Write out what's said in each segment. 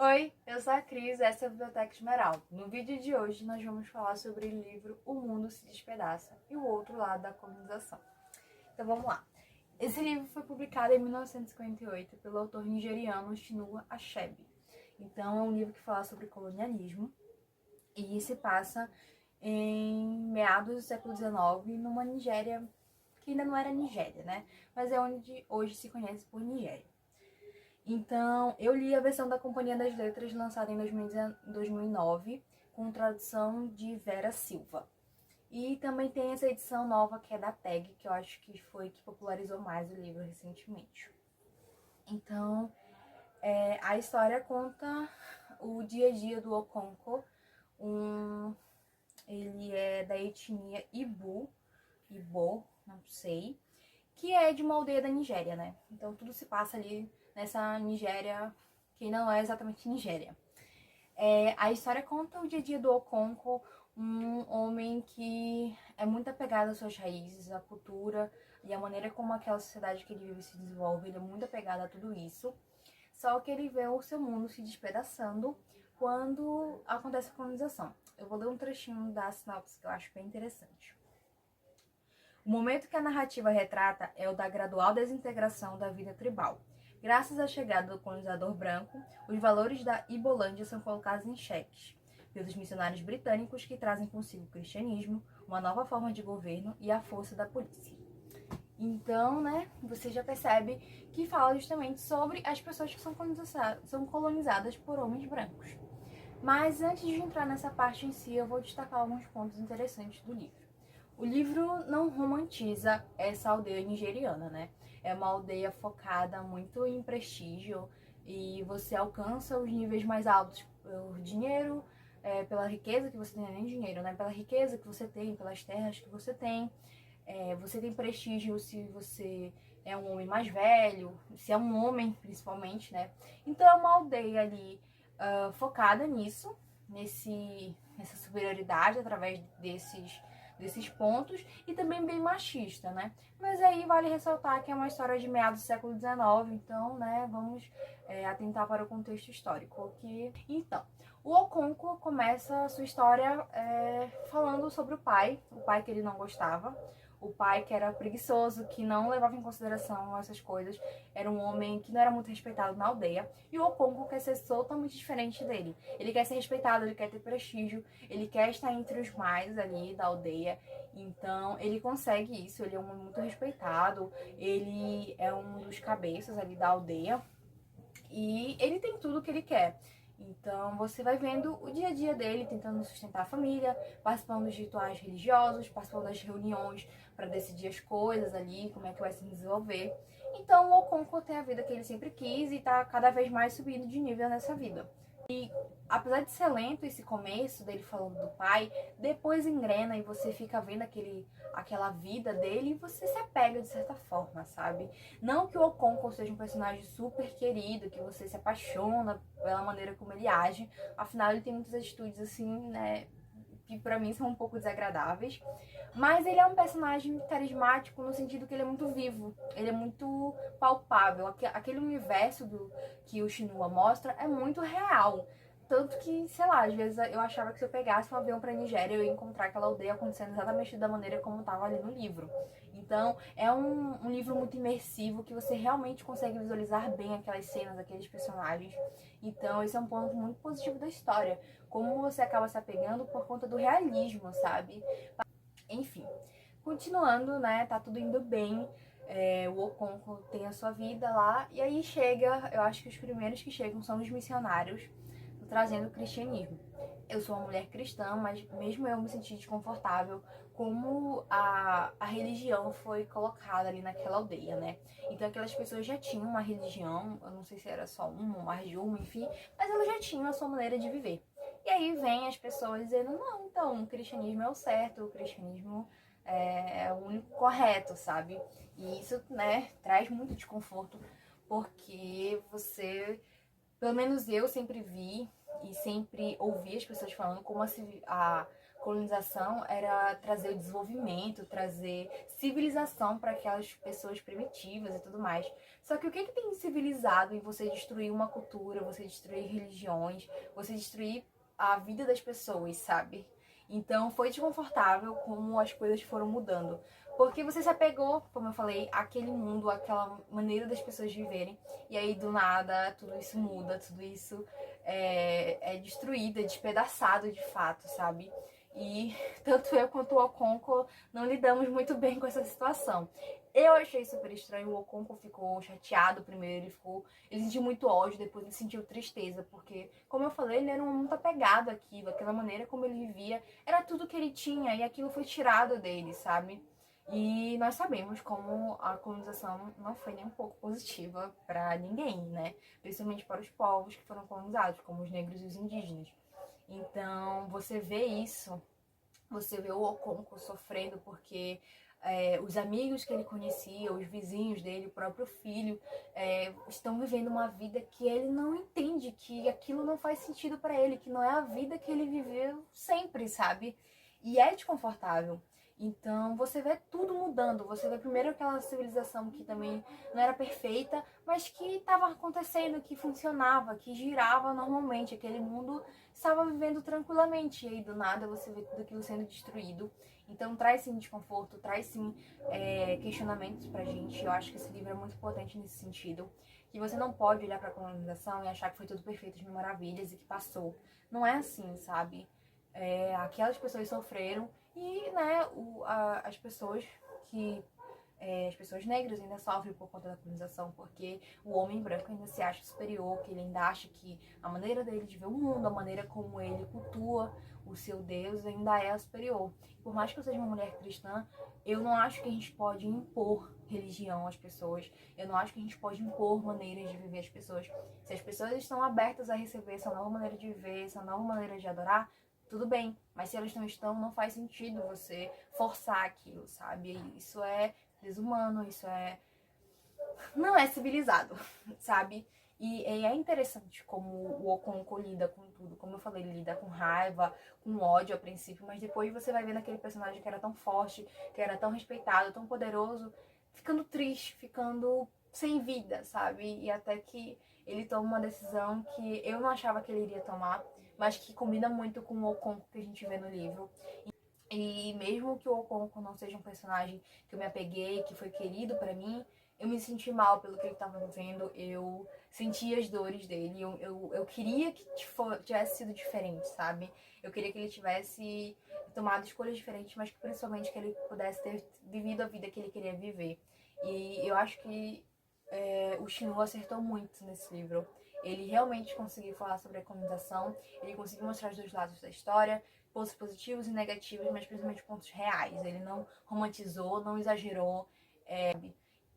Oi, eu sou a Cris, essa é a Biblioteca Esmeralda. No vídeo de hoje nós vamos falar sobre o livro O Mundo se Despedaça e o Outro Lado da Colonização. Então vamos lá. Esse livro foi publicado em 1958 pelo autor nigeriano Chinua Achebe. Então é um livro que fala sobre colonialismo e se passa em meados do século XIX numa Nigéria que ainda não era Nigéria, né? Mas é onde hoje se conhece por Nigéria. Então, eu li a versão da Companhia das Letras, lançada em 2009, com tradução de Vera Silva. E também tem essa edição nova, que é da TAG, que eu acho que foi que popularizou mais o livro recentemente. Então, a história conta o dia a dia do Okonkwo. Ele é da etnia Ibo, não sei, que é de uma aldeia da Nigéria, né? Então tudo se passa ali nessa Nigéria, que ainda não é exatamente Nigéria. A história conta o dia a dia do Okonkwo, um homem que é muito apegado às suas raízes, à cultura e à maneira como aquela sociedade que ele vive se desenvolve. Ele é muito apegado a tudo isso. Só que ele vê o seu mundo se despedaçando quando acontece a colonização. Eu vou ler um trechinho da sinopse que eu acho bem interessante. O momento que a narrativa retrata é o da gradual desintegração da vida tribal. Graças à chegada do colonizador branco, os valores da Ibolândia são colocados em xeque pelos missionários britânicos, que trazem consigo o cristianismo, uma nova forma de governo e a força da polícia. Então, né, você já percebe que fala justamente sobre as pessoas que são colonizadas por homens brancos. Mas antes de entrar nessa parte em si, eu vou destacar alguns pontos interessantes do livro. O livro não romantiza essa aldeia nigeriana, né? É uma aldeia focada muito em prestígio e você alcança os níveis mais altos por dinheiro, pela riqueza que você tem, nem dinheiro, né? Pela riqueza que você tem, pelas terras que você tem. Você tem prestígio se você é um homem mais velho, se é um homem principalmente, né? Então é uma aldeia ali focada nisso, nessa superioridade através desses pontos, e também bem machista, né? Mas aí vale ressaltar que é uma história de meados do século XIX, então, né, vamos atentar para o contexto histórico. Então, o Okonkwo começa a sua história falando sobre o pai que ele não gostava, o pai que era preguiçoso, que não levava em consideração essas coisas, era um homem que não era muito respeitado na aldeia, e o Okonkwo quer ser totalmente diferente dele. Ele quer ser respeitado, ele quer ter prestígio, ele quer estar entre os mais ali da aldeia, então ele consegue isso, ele é um homem muito respeitado, ele é um dos cabeças ali da aldeia, e ele tem tudo o que ele quer. Então você vai vendo o dia a dia dele tentando sustentar a família, participando dos rituais religiosos, participando das reuniões para decidir as coisas ali, como é que vai se desenvolver. Então o Okonkwo tem a vida que ele sempre quis e está cada vez mais subindo de nível nessa vida. Apesar de ser lento esse começo dele falando do pai, depois engrena e você fica vendo aquela vida dele e você se apega de certa forma, sabe? Não que o Okonkwo seja um personagem super querido, que você se apaixona pela maneira como ele age, afinal ele tem muitas atitudes assim, né, que pra mim são um pouco desagradáveis, mas ele é um personagem carismático no sentido que ele é muito vivo, ele é muito palpável, aquele universo que o Chinua mostra é muito real. Tanto que, sei lá, às vezes eu achava que se eu pegasse um avião pra Nigéria, eu ia encontrar aquela aldeia acontecendo exatamente da maneira como estava ali no livro. Então, é um livro muito imersivo, que você realmente consegue visualizar bem aquelas cenas, aqueles personagens. Então, esse é um ponto muito positivo da história. Como você acaba se apegando por conta do realismo, sabe? Enfim, continuando, né? Tá tudo indo bem. O Okonkwo tem a sua vida lá. E aí chega, eu acho que os primeiros que chegam são os missionários, trazendo o cristianismo. Eu sou uma mulher cristã, mas mesmo eu me senti desconfortável como a religião foi colocada ali naquela aldeia, né? Então aquelas pessoas já tinham uma religião, eu não sei se era só uma ou mais de uma, enfim, mas elas já tinham a sua maneira de viver. E aí vem as pessoas dizendo, não, então o cristianismo é o certo, o cristianismo é o único correto, sabe? E isso, né, traz muito desconforto, porque você, pelo menos eu sempre vi e sempre ouvi as pessoas falando como colonização era trazer o desenvolvimento, trazer civilização para aquelas pessoas primitivas e tudo mais. Só que o que tem civilizado em você destruir uma cultura, você destruir religiões, você destruir a vida das pessoas, sabe? Então foi desconfortável como as coisas foram mudando. Porque você se apegou, como eu falei, àquele mundo, àquela maneira das pessoas viverem. E aí, do nada, tudo isso muda, tudo isso é destruído, é despedaçado de fato, sabe? E tanto eu quanto o Okonkwo não lidamos muito bem com essa situação. Eu achei super estranho, o Okonkwo ficou chateado primeiro, ele sentiu muito ódio, depois ele sentiu tristeza, porque, como eu falei, ele era um muito apegado àquilo, aquela maneira como ele vivia, era tudo que ele tinha, e aquilo foi tirado dele, sabe? E nós sabemos como a colonização não foi nem um pouco positiva para ninguém, né? Principalmente para os povos que foram colonizados, como os negros e os indígenas. Então, você vê isso, você vê o Okonkwo sofrendo porque os amigos que ele conhecia, os vizinhos dele, o próprio filho, estão vivendo uma vida que ele não entende, que aquilo não faz sentido para ele, que não é a vida que ele viveu sempre, sabe? E é desconfortável. Então você vê tudo mudando, você vê primeiro aquela civilização que também não era perfeita, mas que estava acontecendo, que funcionava, que girava normalmente, aquele mundo estava vivendo tranquilamente, e aí do nada você vê tudo aquilo sendo destruído. Então traz sim desconforto, traz sim questionamentos pra gente. Eu acho que esse livro é muito potente nesse sentido, que você não pode olhar pra colonização e achar que foi tudo perfeito, mil maravilhas e que passou. Não é assim, sabe? Aquelas pessoas sofreram e, né, as pessoas que as pessoas negras ainda sofrem por conta da colonização, porque o homem branco ainda se acha superior, que ele ainda acha que a maneira dele de ver o mundo, a maneira como ele cultua o seu Deus ainda é a superior. E por mais que eu seja uma mulher cristã, eu não acho que a gente pode impor religião às pessoas, eu não acho que a gente pode impor maneiras de viver às pessoas. Se as pessoas estão abertas a receber essa nova maneira de viver, essa nova maneira de adorar, tudo bem, mas se elas não estão, não faz sentido você forçar aquilo, sabe? Isso é desumano, não é civilizado, sabe? E é interessante como o Okonkwo lida com tudo. Como eu falei, ele lida com raiva, com ódio a princípio, mas depois você vai vendo aquele personagem que era tão forte, que era tão respeitado, tão poderoso, ficando triste, ficando sem vida, sabe? E até que ele toma uma decisão que eu não achava que ele iria tomar, mas que combina muito com o Okonkwo que a gente vê no livro. E mesmo que o Okonkwo não seja um personagem que eu me apeguei, que foi querido pra mim, eu me senti mal pelo que ele estava vivendo, eu senti as dores dele, eu queria que tivesse sido diferente, sabe? Eu queria que ele tivesse tomado escolhas diferentes, mas que principalmente que ele pudesse ter vivido a vida que ele queria viver. E eu acho que o Chinua acertou muito nesse livro. Ele realmente conseguiu falar sobre a colonização, ele conseguiu mostrar os dois lados da história, pontos positivos e negativos, mas principalmente pontos reais. Ele não romantizou, não exagerou.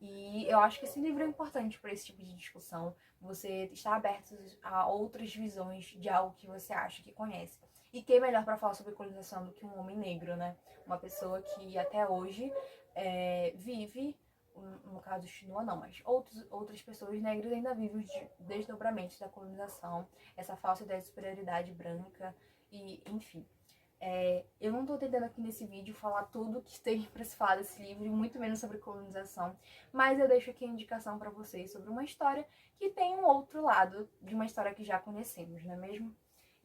E eu acho que esse livro é importante para esse tipo de discussão. Você está aberto a outras visões de algo que você acha que conhece. E quem melhor para falar sobre colonização do que um homem negro, né? Uma pessoa que até hoje vive, no caso do Chinua não, mas outras pessoas negras ainda vivem os desdobramentos da colonização, essa falsa ideia de superioridade branca e enfim. Eu não tô tentando aqui nesse vídeo falar tudo que tem pra se falar desse livro, e muito menos sobre colonização, mas eu deixo aqui a indicação pra vocês sobre uma história que tem um outro lado de uma história que já conhecemos, não é mesmo?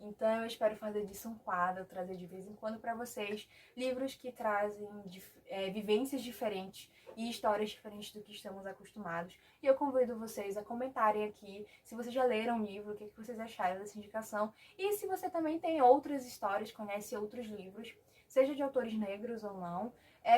Então eu espero fazer disso um quadro, trazer de vez em quando pra vocês livros que trazem vivências diferentes e histórias diferentes do que estamos acostumados. E eu convido vocês a comentarem aqui se vocês já leram o livro, o que vocês acharam dessa indicação. E se você também tem outras histórias, conhece outros livros, seja de autores negros ou não,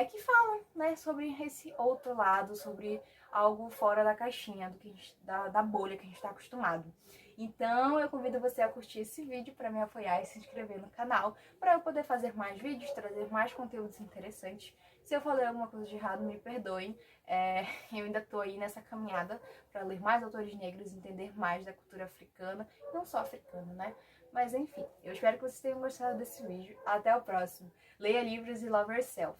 que falam, né, sobre esse outro lado, sobre algo fora da caixinha, da bolha que a gente está acostumado. Então eu convido você a curtir esse vídeo para me apoiar e se inscrever no canal, para eu poder fazer mais vídeos, trazer mais conteúdos interessantes. Se eu falei alguma coisa de errado, me perdoem. Eu ainda tô aí nessa caminhada para ler mais autores negros, entender mais da cultura africana, não só africana, né? Mas enfim, eu espero que vocês tenham gostado desse vídeo. Até o próximo. Leia livros e love yourself.